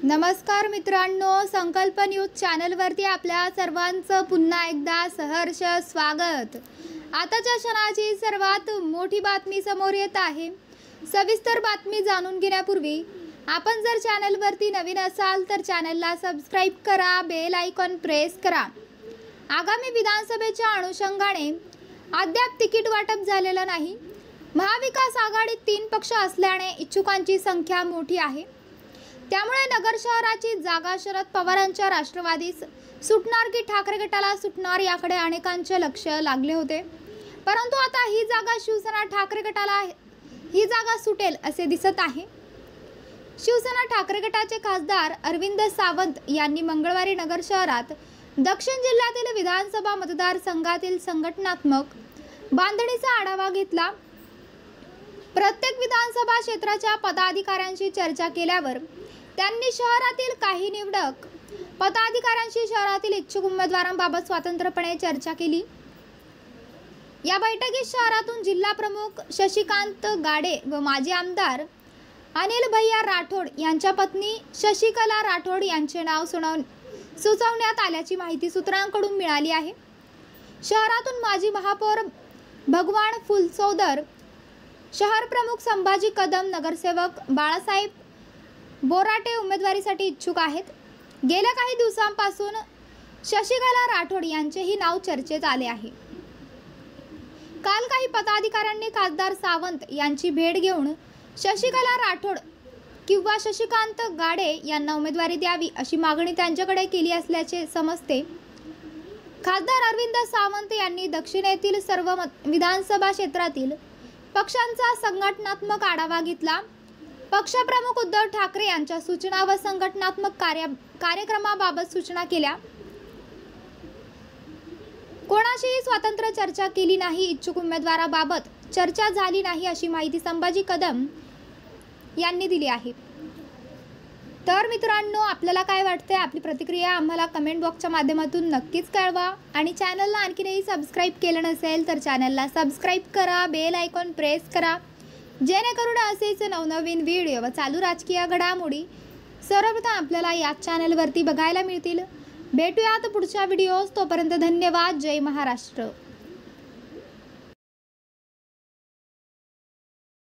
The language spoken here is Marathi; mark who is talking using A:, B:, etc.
A: नमस्कार मित्रांनो, संकल्प न्यूज चॅनलवरती आपल्या सर्वांचं पुन्हा एकदा सहर्ष स्वागत। आताच्या क्षणाची सर्वात मोठी बातमी समोर येत आहे। सविस्तर बातमी जाणून घेण्यापूर्वी आपण जर चॅनलवरती नवीन असाल तर चॅनलला सबस्क्राइब करा, बेल आयकॉन प्रेस करा। आगामी विधानसभेच्या अनुषंगाने अद्याप तिकीट वाटप झालेलं नाही। महाविकास आघाडीत 3 पक्ष असल्याने इच्छुकांची संख्या मोठी आहे। त्यामुळे नगर शहराची जागा शरद पवारांच्या राष्ट्रवादीस सुटणार की ठाकरे गटाला सुटणार याकडे अनेकांचे लक्ष लागले होते। परंतु आता ही जागा शिवसेना ठाकरे गटाला ही जागा सुटेल असे दिसत आहे। शिवसेना ठाकरे गटाचे खासदार अरविंद सावंत यांनी मंगळवारी नगर शहरात दक्षिण जिल्ह्यातील विधानसभा मतदारसंघातील संघटनात्मक बांधणीचा आढावा घेतला। प्रत्येक विधानसभा क्षेत्राच्या पदाधिकाऱ्यांशी चर्चा केल्यावर त्यांनी शहरातील काही निवडक पदाधिकाऱ्यांशी शहरातील इच्छुक उमेदवारांबाबत स्वतंत्रपणे चर्चा केली। या बैठकीत शहरातून जिल्हा प्रमुख शशिकांत गाडे व माजी आमदार अनिल भैया राठोड यांच्या पत्नी शशिकला राठोड यांचे नाव सुचवण्यात आल्याची माहिती सूत्रांकडून मिळाली आहे। शहरातून माजी महापौर भगवान फुलचौदर, शहर प्रमुख संभाजी कदम, नगरसेवक बाळासाहेब बोराटे उमेदवारीसाठी इच्छुक आहेत। गेल्या काही दिवसांपासून शशिकला राठोड यांचेही नाव चर्चेत आले आहे। काल काही पदाधिकाऱ्यांनी खासदार सावंत यांची भेट घेऊन शशिकला राठोड किंवा शशिकांत गाडे यांना उमेदवारी द्यावी अशी मागणी त्यांच्याकडे केली असल्याचे समजते। खासदार अरविंद सावंत यांनी दक्षिण येथील सर्व विधानसभा क्षेत्रातील पक्षांचा संघटनात्मक आढावा घेतला। पक्षप्रमुख उद्धव ठाकरे यांच्या सूचना व संघटनात्मक कार्यक्रमाबाबत सूचना केल्या। कोणाशीही स्वतंत्र चर्चा केली नाही, इच्छुक उमेदवाराबाबत चर्चा झाली नाही अशी माहिती संभाजी कदम यांनी दिली आहे। तर मित्रांनो, आपल्याला काय वाटते? आपली प्रतिक्रिया आम्हाला कमेंट बॉक्सच्या माध्यमातून नक्कीच कळवा आणि चॅनलला आणखीनही सबस्क्राइब केलं नसेल तर चॅनलला सबस्क्राइब करा, बेल आयकॉन प्रेस करा, जेणेकरून असेच नवनवीन व्हिडिओ व चालू राजकीय घडामोडी सर्वप्रथम आपल्याला या चॅनलवरती बघायला मिळतील। भेटूयात पुढच्या व्हिडिओज, तोपर्यंत धन्यवाद। जय महाराष्ट्र।